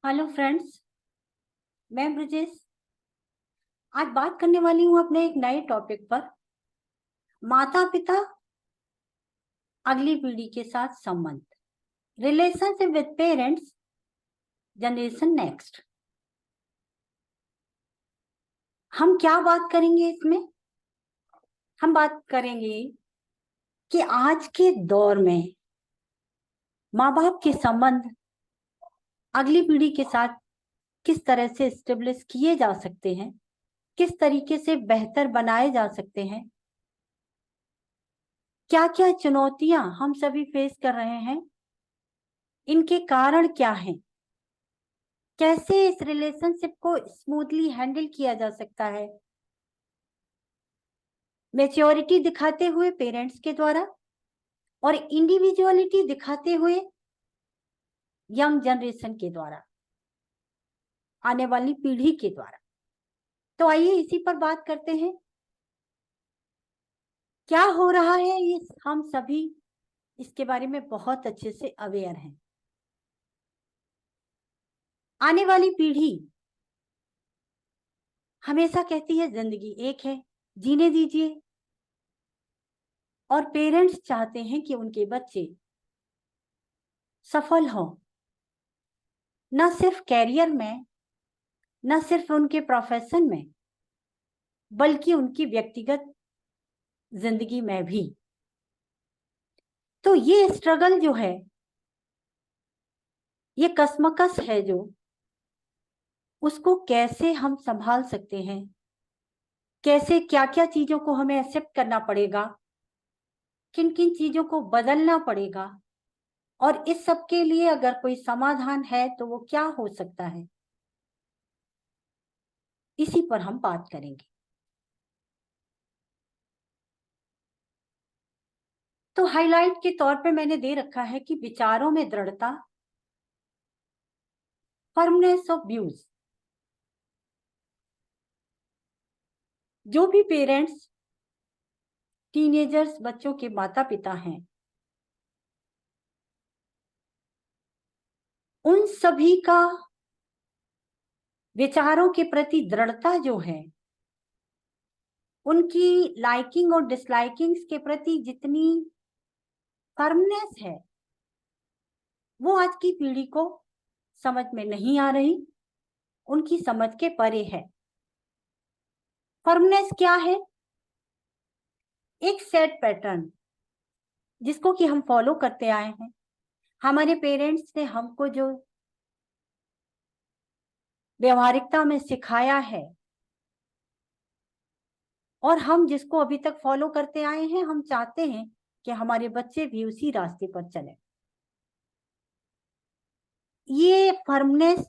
Hello friends, मैं ब्रजेश। आज बात करने वाली हूँ अपने एक नए टॉपिक पर। माता पिता अगली पीढ़ी के साथ संबंध, relationship with parents, generation next. हम क्या बात करेंगे इसमें? हम बात करेंगे कि आज के दौर में माँ बाप के संबंध अगली पीढ़ी के साथ किस तरह से स्टेब्लिश किए जा सकते हैं, किस तरीके से बेहतर बनाए जा सकते हैं, क्या क्या चुनौतियां हम सभी फेस कर रहे हैं, इनके कारण क्या हैं, कैसे इस रिलेशनशिप को स्मूथली हैंडल किया जा सकता है, मैच्योरिटी दिखाते हुए पेरेंट्स के द्वारा और इंडिविजुअलिटी दिखाते हुए यंग जनरेशन के द्वारा, आने वाली पीढ़ी के द्वारा। तो आइए इसी पर बात करते हैं। क्या हो रहा है इस हम सभी इसके बारे में बहुत अच्छे से अवेयर हैं। आने वाली पीढ़ी हमेशा कहती है जिंदगी एक है, जीने दीजिए, और पेरेंट्स चाहते हैं कि उनके बच्चे सफल हों, न सिर्फ कैरियर में, न सिर्फ उनके प्रोफेशन में, बल्कि उनकी व्यक्तिगत जिंदगी में भी। तो ये स्ट्रगल जो है, ये कश्मकश है जो, उसको कैसे हम संभाल सकते हैं, कैसे क्या क्या चीजों को हमें एक्सेप्ट करना पड़ेगा, किन किन चीजों को बदलना पड़ेगा, और इस सब के लिए अगर कोई समाधान है तो वो क्या हो सकता है, इसी पर हम बात करेंगे। तो हाईलाइट के तौर पे मैंने दे रखा है कि विचारों में दृढ़ता, फर्मनेस ऑफ व्यूज। जो भी पेरेंट्स, टीनेजर्स, बच्चों के माता पिता हैं, उन सभी का विचारों के प्रति दृढ़ता जो है, उनकी लाइकिंग और डिसलाइकिंग्स के प्रति जितनी फर्मनेस है, वो आज की पीढ़ी को समझ में नहीं आ रही, उनकी समझ के परे है। फर्मनेस क्या है? एक सेट पैटर्न जिसको कि हम फॉलो करते आए हैं। हमारे पेरेंट्स ने हमको जो व्यवहारिकता में सिखाया है, और हम जिसको अभी तक फॉलो करते आए हैं, हम चाहते हैं कि हमारे बच्चे भी उसी रास्ते पर चले। ये फर्मनेस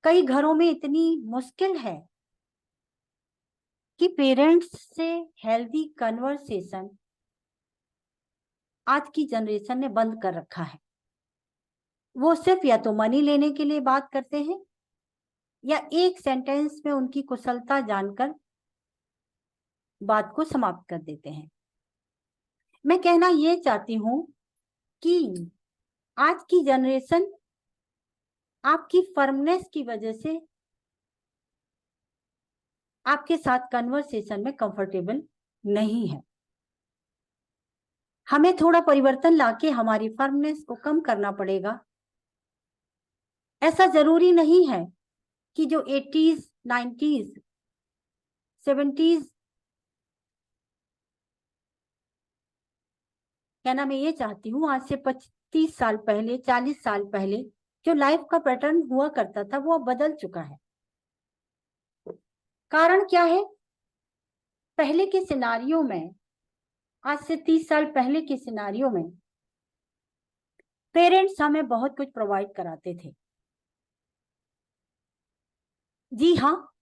कई घरों में इतनी मुश्किल है कि पेरेंट्स से हेल्दी कन्वर्सेशन आज की जनरेशन ने बंद कर रखा है। वो सिर्फ या तो मनी लेने के लिए बात करते हैं, या एक सेंटेंस में उनकी कुशलता जानकर बात को समाप्त कर देते हैं। मैं कहना ये चाहती हूं कि आज की जनरेशन आपकी फर्मनेस की वजह से आपके साथ कन्वर्सेशन में कंफर्टेबल नहीं है। हमें थोड़ा परिवर्तन लाके हमारी फर्मनेस को कम करना पड़ेगा। ऐसा जरूरी नहीं है कि जो 80s, 90s, 70s, कहना मैं ये चाहती हूँ, आज से 25 साल पहले, 40 साल पहले जो लाइफ का पैटर्न हुआ करता था, वो अब बदल चुका है। कारण क्या है? पहले के सिनारियों में, आज से 30 साल पहले के सिनारियों में पेरेंट्स हमें बहुत कुछ प्रोवाइड कराते थे। जी हाँ,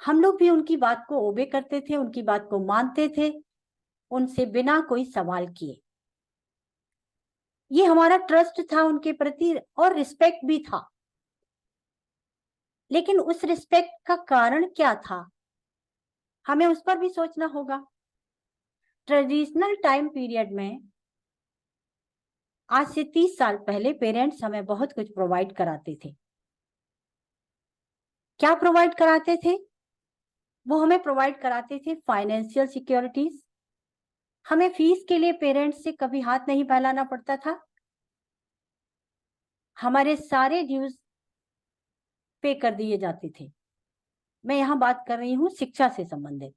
हम लोग भी उनकी बात को ओबे करते थे, उनकी बात को मानते थे, उनसे बिना कोई सवाल किए। ये हमारा ट्रस्ट था उनके प्रति, और रिस्पेक्ट भी था। लेकिन उस रिस्पेक्ट का कारण क्या था, हमें उस पर भी सोचना होगा। ट्रेडिशनल टाइम पीरियड में आज से 30 साल पहले पेरेंट्स हमें बहुत कुछ प्रोवाइड कराते थे। क्या प्रोवाइड कराते थे? वो हमें प्रोवाइड कराते थे फाइनेंशियल सिक्योरिटीज। हमें फीस के लिए पेरेंट्स से कभी हाथ नहीं फैलाना पड़ता था। हमारे सारे ड्यूज पे कर दिए जाते थे। मैं यहाँ बात कर रही हूँ शिक्षा से संबंधित।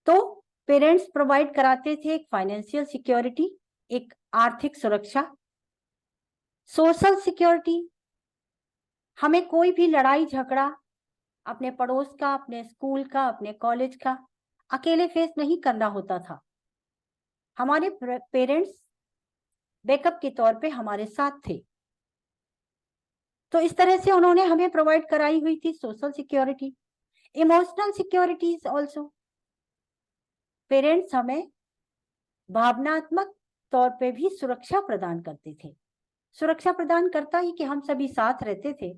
तो पेरेंट्स प्रोवाइड कराते थे एक फाइनेंशियल सिक्योरिटी, एक आर्थिक सुरक्षा, सोशल सिक्योरिटी। हमें कोई भी लड़ाई झगड़ा अपने पड़ोस का, अपने स्कूल का, अपने कॉलेज का अकेले फेस नहीं करना होता था। हमारे पेरेंट्स बैकअप के तौर पे हमारे साथ थे। तो इस तरह से उन्होंने हमें प्रोवाइड कराई हुई थी social security, emotional securities also. Parents हमें भावनात्मक तौर पे भी सुरक्षा प्रदान करते थे। सुरक्षा प्रदान करता ही कि हम सभी साथ रहते थे,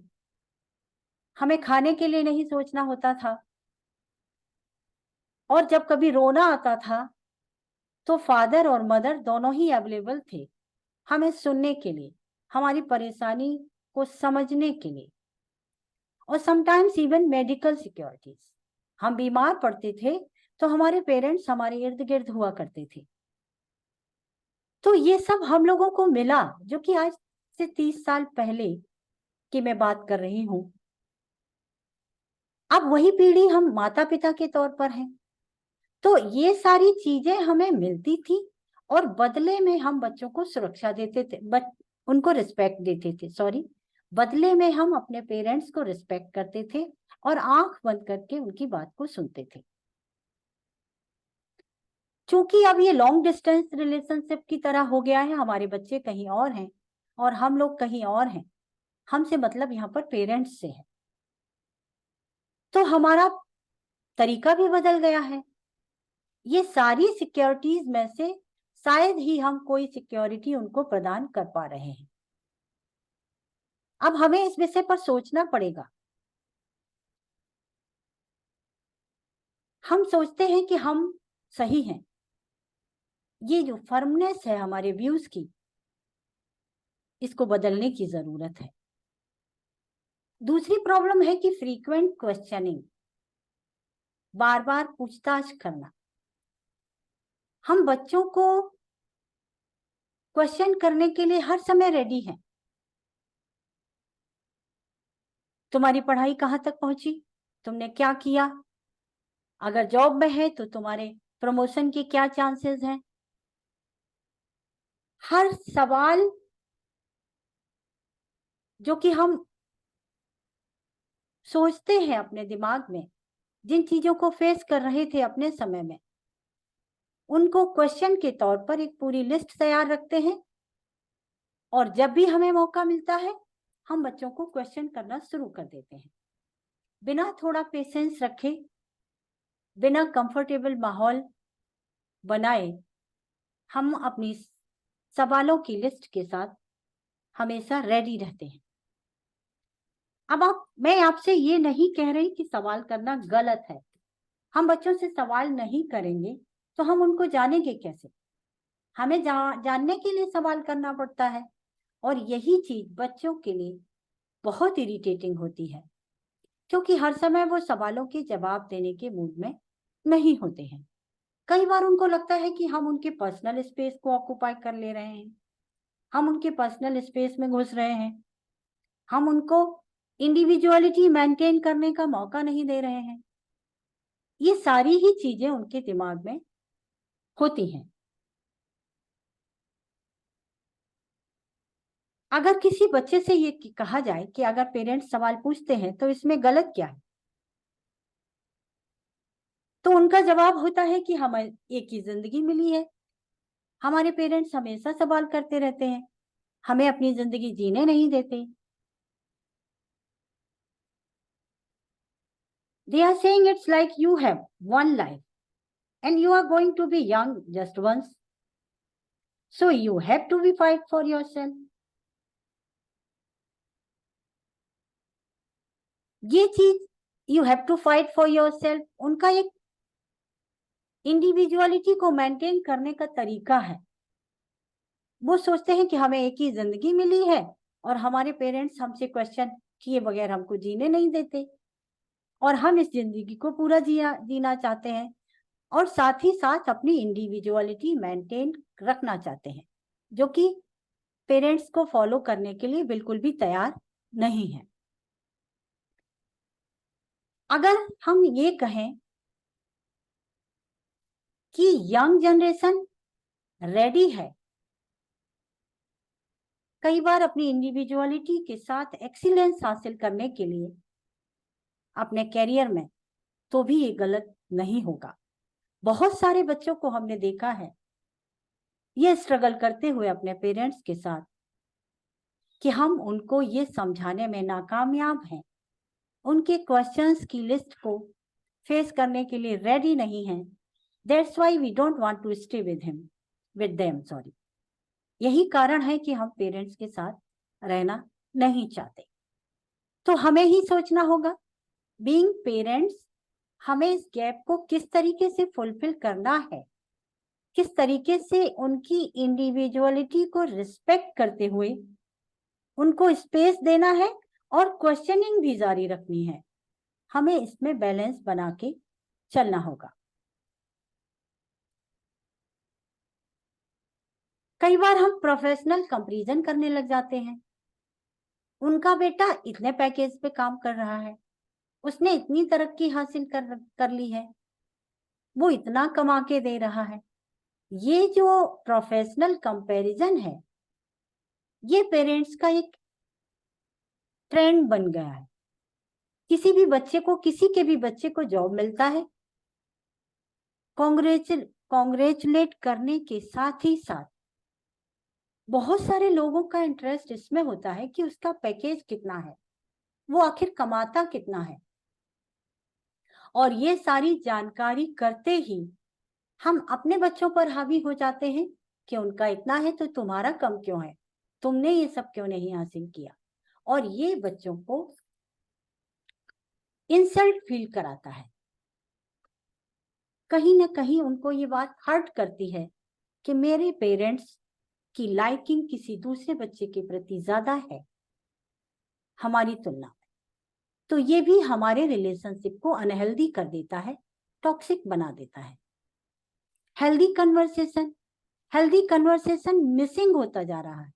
हमें खाने के लिए नहीं सोचना होता था, और जब कभी रोना आता था तो फादर और मदर दोनों ही अवेलेबल थे हमें सुनने के लिए, हमारी परेशानी को समझने के लिए। और समटाइम्स इवन मेडिकल सिक्योरिटीज, हम बीमार पड़ते थे तो हमारे पेरेंट्स हमारे इर्द गिर्द हुआ करते थे। तो ये सब हम लोगों को मिला, जो कि आज से 30 साल पहले की मैं बात कर रही हूं। अब वही पीढ़ी हम माता पिता के तौर पर हैं, तो ये सारी चीजें हमें मिलती थी और बदले में हम बच्चों को सुरक्षा देते थे, उनको रिस्पेक्ट देते थे। सॉरी, बदले में हम अपने पेरेंट्स को रिस्पेक्ट करते थे और आंख बंद करके उनकी बात को सुनते थे। क्योंकि अब ये लॉन्ग डिस्टेंस रिलेशनशिप की तरह हो गया है, हमारे बच्चे कहीं और हैं और हम लोग कहीं और हैं, हमसे मतलब यहाँ पर पेरेंट्स से है, तो हमारा तरीका भी बदल गया है। ये सारी सिक्योरिटीज में से शायद ही हम कोई सिक्योरिटी उनको प्रदान कर पा रहे हैं। अब हमें इस विषय पर सोचना पड़ेगा। हम सोचते हैं कि हम सही हैं, ये जो फर्मनेस है हमारे व्यूज की, इसको बदलने की जरूरत है। दूसरी प्रॉब्लम है कि फ्रीक्वेंट क्वेश्चनिंग, बार बार पूछताछ करना। हम बच्चों को क्वेश्चन करने के लिए हर समय रेडी हैं। तुम्हारी पढ़ाई कहाँ तक पहुंची, तुमने क्या किया, अगर जॉब में है तो तुम्हारे प्रमोशन के क्या चांसेस हैं। हर सवाल जो कि हम सोचते हैं अपने दिमाग में, जिन चीजों को फेस कर रहे थे अपने समय में, उनको क्वेश्चन के तौर पर एक पूरी लिस्ट तैयार रखते हैं, और जब भी हमें मौका मिलता है हम बच्चों को क्वेश्चन करना शुरू कर देते हैं। बिना थोड़ा पेशेंस रखे, बिना कंफर्टेबल माहौल बनाए, हम अपनी सवालों की लिस्ट के साथ हमेशा रेडी रहते हैं। अब मैं आपसे ये नहीं कह रही कि सवाल करना गलत है। हम बच्चों से सवाल नहीं करेंगे तो हम उनको जानेंगे कैसे? हमें जानने के लिए सवाल करना पड़ता है, और यही चीज बच्चों के लिए बहुत इरिटेटिंग होती है, क्योंकि हर समय वो सवालों के जवाब देने के मूड में नहीं होते हैं। कई बार उनको लगता है कि हम उनके पर्सनल स्पेस को ऑक्यूपाई कर ले रहे हैं, हम उनके पर्सनल स्पेस में घुस रहे हैं, हम उनको इंडिविजुअलिटी मेंटेन करने का मौका नहीं दे रहे हैं। ये सारी ही चीजें उनके दिमाग में होती हैं। अगर किसी बच्चे से ये कहा जाए कि अगर पेरेंट्स सवाल पूछते हैं तो इसमें गलत क्या है, तो उनका जवाब होता है कि हमें एक ही जिंदगी मिली है, हमारे पेरेंट्स हमेशा सवाल करते रहते हैं, हमें अपनी जिंदगी जीने नहीं देते। They are saying it's like you have one life and you are going to be young just once, so you have to be fight for yourself. ये चीज you have to fight for yourself उनका एक individuality को maintain करने का तरीका है। वो सोचते हैं कि हमें एक ही जिंदगी मिली है और हमारे पेरेंट्स हमसे क्वेश्चन किए बगैर हमको जीने नहीं देते, और हम इस जिंदगी को पूरा जीना चाहते हैं, और साथ ही साथ अपनी इंडिविजुअलिटी मेंटेन रखना चाहते हैं, जो कि पेरेंट्स को फॉलो करने के लिए बिल्कुल भी तैयार नहीं है। अगर हम ये कहें कि यंग जनरेशन रेडी है कई बार अपनी इंडिविजुअलिटी के साथ एक्सीलेंस हासिल करने के लिए अपने करियर में, तो भी ये गलत नहीं होगा। बहुत सारे बच्चों को हमने देखा है ये स्ट्रगल करते हुए अपने पेरेंट्स के साथ कि हम उनको ये समझाने में नाकामयाब हैं, उनके क्वेश्चंस की लिस्ट को फेस करने के लिए रेडी नहीं हैं। That's why we don't want to stay with them sorry. यही कारण है कि हम पेरेंट्स के साथ रहना नहीं चाहते। तो हमें ही सोचना होगा, बीइंग पेरेंट्स, हमें इस गैप को किस तरीके से फुलफिल करना है, किस तरीके से उनकी इंडिविजुअलिटी को रिस्पेक्ट करते हुए उनको स्पेस देना है और क्वेश्चनिंग भी जारी रखनी है। हमें इसमें बैलेंस बना के चलना होगा। कई बार हम प्रोफेशनल कंपैरिजन करने लग जाते हैं। उनका बेटा इतने पैकेज पे काम कर रहा है, उसने इतनी तरक्की हासिल कर ली है, वो इतना कमा के दे रहा है। ये जो प्रोफेशनल कंपैरिजन है, ये पेरेंट्स का एक ट्रेंड बन गया है। किसी के भी बच्चे को जॉब मिलता है, कॉन्ग्रेचुलेट करने के साथ ही साथ बहुत सारे लोगों का इंटरेस्ट इसमें होता है कि उसका पैकेज कितना है, वो आखिर कमाता कितना है। और ये सारी जानकारी करते ही हम अपने बच्चों पर हावी हो जाते हैं कि उनका इतना है तो तुम्हारा कम क्यों है, तुमने ये सब क्यों नहीं हासिल किया। और ये बच्चों को इंसल्ट फील कराता है। कहीं ना कहीं उनको ये बात हर्ट करती है कि मेरे पेरेंट्स की लाइकिंग किसी दूसरे बच्चे के प्रति ज्यादा है हमारी तुलना में। तो ये भी हमारे रिलेशनशिप को अनहेल्दी कर देता है, टॉक्सिक बना देता है। हेल्दी कन्वर्सेशन मिसिंग होता जा रहा है।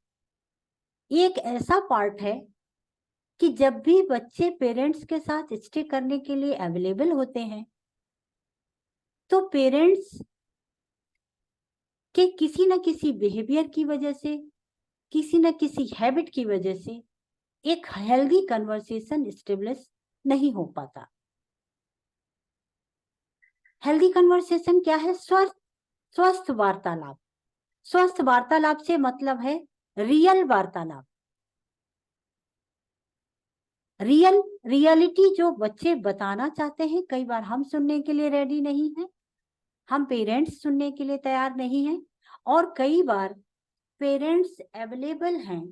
ये एक ऐसा पार्ट है कि जब भी बच्चे पेरेंट्स के साथ स्टे करने के लिए अवेलेबल होते हैं, तो पेरेंट्स के किसी न किसी बिहेवियर की वजह से, किसी न किसी हैबिट की वजह से एक हेल्दी कन्वर्सेशन एस्टेब्लिश नहीं हो पाता। हेल्दी कन्वर्सेशन क्या है? स्वस्थ वार्तालाप। स्वस्थ वार्तालाप से मतलब है रियल वार्तालाप। रियलिटी जो बच्चे बताना चाहते हैं, कई बार हम सुनने के लिए रेडी नहीं है, हम पेरेंट्स सुनने के लिए तैयार नहीं है, और कई बार पेरेंट्स अवेलेबल हैं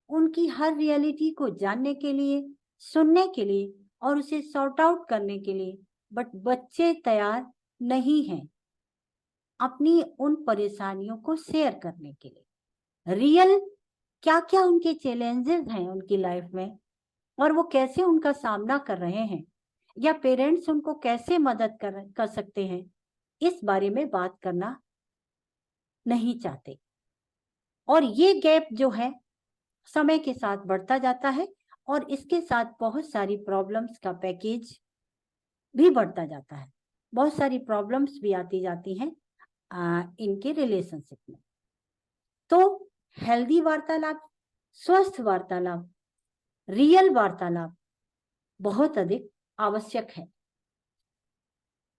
उनकी हर रियलिटी को जानने के लिए, सुनने के लिए और उसे सॉर्ट आउट करने के लिए, बट बच्चे तैयार नहीं हैं अपनी उन परेशानियों को शेयर करने के लिए। रियल क्या क्या उनके चैलेंजेस हैं उनकी लाइफ में और वो कैसे उनका सामना कर रहे हैं, या पेरेंट्स उनको कैसे मदद कर सकते हैं, इस बारे में बात करना नहीं चाहते। और ये गैप जो है समय के साथ बढ़ता जाता है और इसके साथ बहुत सारी प्रॉब्लम्स का पैकेज भी बढ़ता जाता है। बहुत सारी प्रॉब्लम्स भी आती जाती हैं इनके रिलेशनशिप में। तो हेल्दी वार्तालाप, स्वस्थ वार्तालाप, रियल वार्तालाप बहुत अधिक आवश्यक है।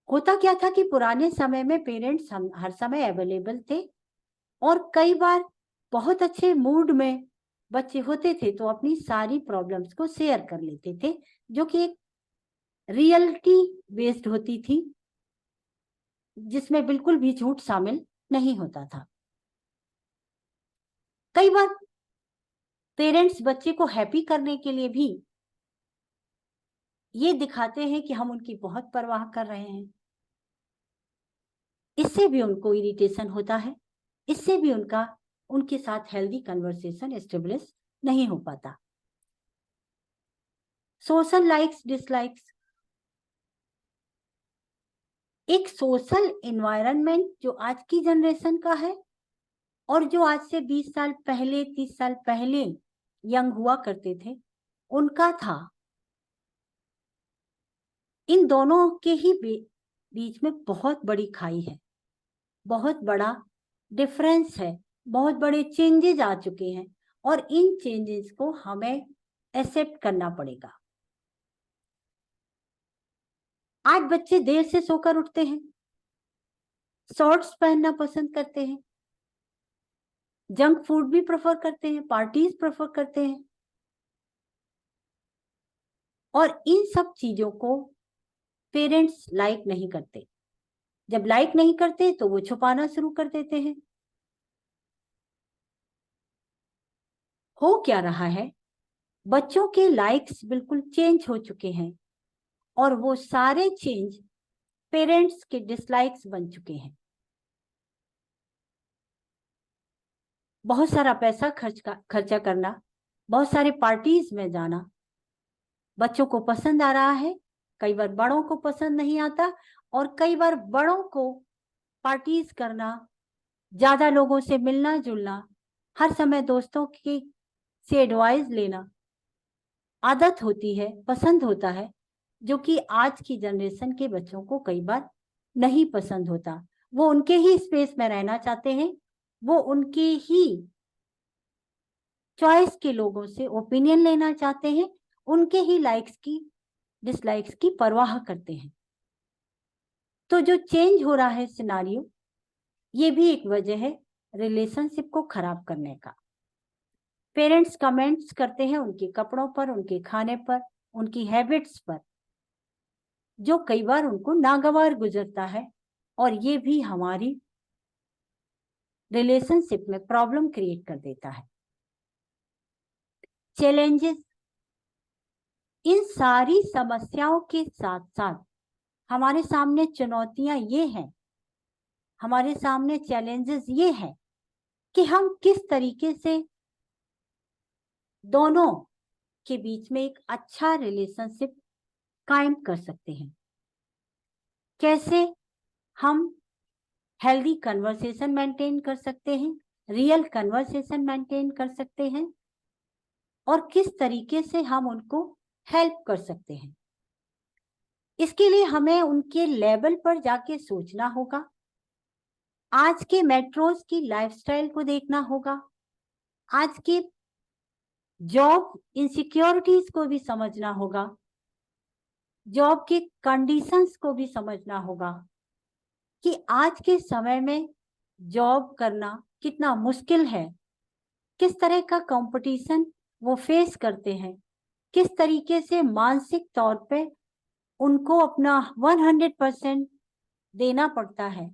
होता क्या था कि पुराने समय में पेरेंट्स हर समय अवेलेबल थे और कई बार बहुत अच्छे मूड में बच्चे होते थे तो अपनी सारी प्रॉब्लम्स को शेयर कर लेते थे, जो कि एक रियलिटी बेस्ड होती थी, जिसमें बिल्कुल भी झूठ शामिल नहीं होता था। कई बार पेरेंट्स बच्चे को हैप्पी करने के लिए भी ये दिखाते हैं कि हम उनकी बहुत परवाह कर रहे हैं। इससे भी उनको इरिटेशन होता है, इससे भी उनका उनके साथ हेल्दी कन्वर्सेशन एस्टेब्लिश नहीं हो पाता। सोशल लाइक्स डिसलाइक्स, एक सोशल एनवायरनमेंट जो आज की जनरेशन का है और जो आज से 20 साल पहले 30 साल पहले यंग हुआ करते थे उनका था। इन दोनों के ही बीच में बहुत बड़ी खाई है, बहुत बड़ा डिफरेंस है, बहुत बड़े चेंजेस आ चुके हैं और इन चेंजेस को हमें एक्सेप्ट करना पड़ेगा। आज बच्चे देर से सोकर उठते हैं, शॉर्ट्स पहनना पसंद करते हैं, जंक फूड भी प्रेफर करते हैं, पार्टीज प्रेफर करते हैं और इन सब चीजों को पेरेंट्स लाइक नहीं करते। जब लाइक नहीं करते तो वो छुपाना शुरू कर देते हैं। हो क्या रहा है, बच्चों के लाइक्स बिल्कुल चेंज हो चुके हैं और वो सारे चेंज पेरेंट्स के डिसलाइक्स बन चुके हैं। बहुत सारा पैसा खर्चा करना, बहुत सारे पार्टीज में जाना बच्चों को पसंद आ रहा है, कई बार बड़ों को पसंद नहीं आता और कई बार बड़ों को पार्टीज करना, ज्यादा लोगों से मिलना जुलना, हर समय दोस्तों की से एडवाइस लेना आदत होती है, पसंद होता है, जो कि आज की जनरेशन के बच्चों को कई बार नहीं पसंद होता। वो उनके ही स्पेस में रहना चाहते हैं, वो उनके ही चॉइस के लोगों से ओपिनियन लेना चाहते हैं, उनके ही लाइक्स की डिसलाइक्स की परवाह करते हैं। तो जो चेंज हो रहा है सिनारियो, ये भी एक वजह है रिलेशनशिप को खराब करने का। पेरेंट्स कमेंट्स करते हैं उनके कपड़ों पर, उनके खाने पर, उनकी हैबिट्स पर, जो कई बार उनको नागवार गुजरता है और ये भी हमारी रिलेशनशिप में प्रॉब्लम क्रिएट कर देता है। चैलेंजेस, इन सारी समस्याओं के साथ साथ हमारे सामने चुनौतियां ये हैं, हमारे सामने चैलेंजेस ये हैं कि हम किस तरीके से दोनों के बीच में एक अच्छा रिलेशनशिप कायम कर सकते हैं। कैसे हम हेल्दी कन्वर्सेशन मेंटेन कर सकते हैं, रियल कन्वर्सेशन मेंटेन कर सकते हैं और किस तरीके से हम उनको हेल्प कर सकते हैं। इसके लिए हमें उनके लेवल पर जाके सोचना होगा, आज के मेट्रोज की लाइफस्टाइल को देखना होगा, आज के जॉब इनसिक्योरिटीज को भी समझना होगा, जॉब के कंडीशंस को भी समझना होगा कि आज के समय में जॉब करना कितना मुश्किल है, किस तरह का कंपटीशन वो फेस करते हैं, किस तरीके से मानसिक तौर पे उनको अपना 100% देना पड़ता है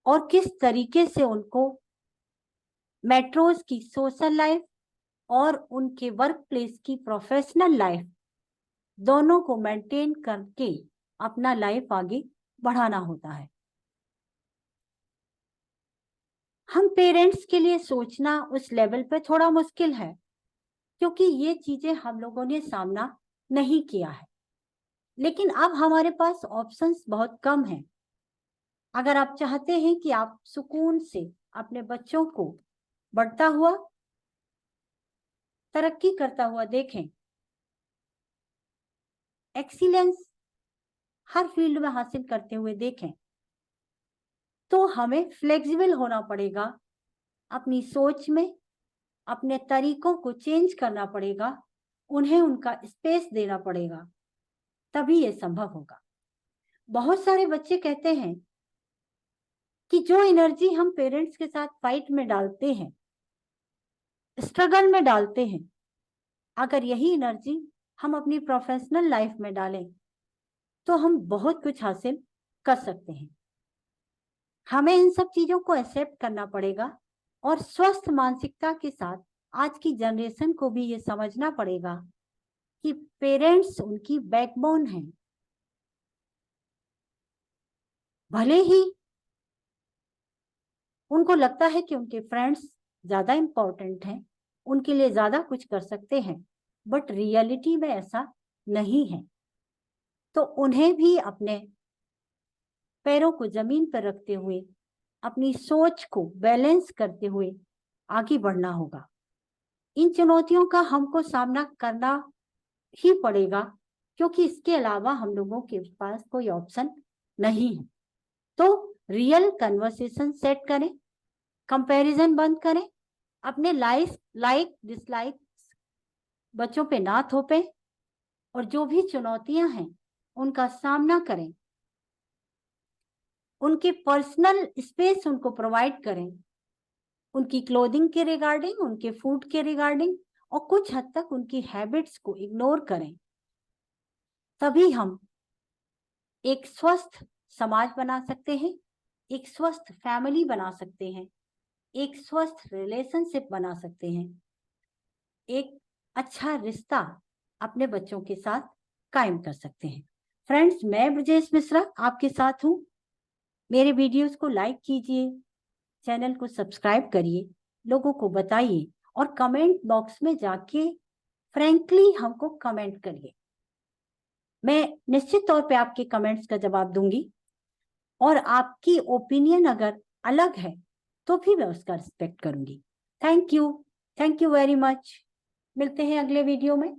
और किस तरीके से उनको मेट्रोज की सोशल लाइफ और उनके वर्क प्लेस की प्रोफेशनल लाइफ दोनों को मेंटेन करके अपना लाइफ आगे बढ़ाना होता है। हम पेरेंट्स के लिए सोचना उस लेवल पे थोड़ा मुश्किल है क्योंकि ये चीजें हम लोगों ने सामना नहीं किया है, लेकिन अब हमारे पास ऑप्शंस बहुत कम हैं। अगर आप चाहते हैं कि आप सुकून से अपने बच्चों को बढ़ता हुआ, तरक्की करता हुआ देखें, एक्सीलेंस हर फील्ड में हासिल करते हुए देखें, तो हमें फ्लेक्सिबल होना पड़ेगा, अपनी सोच में अपने तरीकों को चेंज करना पड़ेगा, उन्हें उनका स्पेस देना पड़ेगा, तभी ये संभव होगा। बहुत सारे बच्चे कहते हैं कि जो एनर्जी हम पेरेंट्स के साथ फाइट में डालते हैं, स्ट्रगल में डालते हैं, अगर यही एनर्जी हम अपनी प्रोफेशनल लाइफ में डालें तो हम बहुत कुछ हासिल कर सकते हैं। हमें इन सब चीजों को एक्सेप्ट करना पड़ेगा और स्वस्थ मानसिकता के साथ आज की जनरेशन को भी ये समझना पड़ेगा कि पेरेंट्स उनकी बैकबोन हैं। भले ही उनको लगता है कि उनके फ्रेंड्स ज्यादा इम्पोर्टेंट हैं, उनके लिए ज्यादा कुछ कर सकते हैं, बट रियलिटी में ऐसा नहीं है। तो उन्हें भी अपने पैरों को जमीन पर रखते हुए, अपनी सोच को बैलेंस करते हुए आगे बढ़ना होगा। इन चुनौतियों का हमको सामना करना ही पड़ेगा, क्योंकि इसके अलावा हम लोगों के पास कोई ऑप्शन नहीं है। तो रियल कन्वर्सेशन सेट करें, कंपैरिजन बंद करें, अपने लाइक डिसलाइक बच्चों पे ना थोपें, और जो भी चुनौतियां हैं उनका सामना करें। उनके पर्सनल स्पेस उनको प्रोवाइड करें, उनकी क्लोथिंग के रिगार्डिंग, उनके फूड के रिगार्डिंग, और कुछ हद तक उनकी हैबिट्स को इग्नोर करें। तभी हम एक स्वस्थ समाज बना सकते हैं, एक स्वस्थ फैमिली बना सकते हैं, एक स्वस्थ रिलेशनशिप बना सकते हैं, एक अच्छा रिश्ता अपने बच्चों के साथ कायम कर सकते हैं। फ्रेंड्स, मैं ब्रजेश मिश्रा आपके साथ हूँ। मेरे वीडियोस को लाइक कीजिए, चैनल को सब्सक्राइब करिए, लोगों को बताइए, और कमेंट बॉक्स में जाके फ्रैंकली हमको कमेंट करिए। मैं निश्चित तौर पे आपके कमेंट्स का जवाब दूंगी, और आपकी ओपिनियन अगर अलग है तो भी मैं उसका रिस्पेक्ट करूंगी। Thank you very much. मिलते हैं अगले वीडियो में।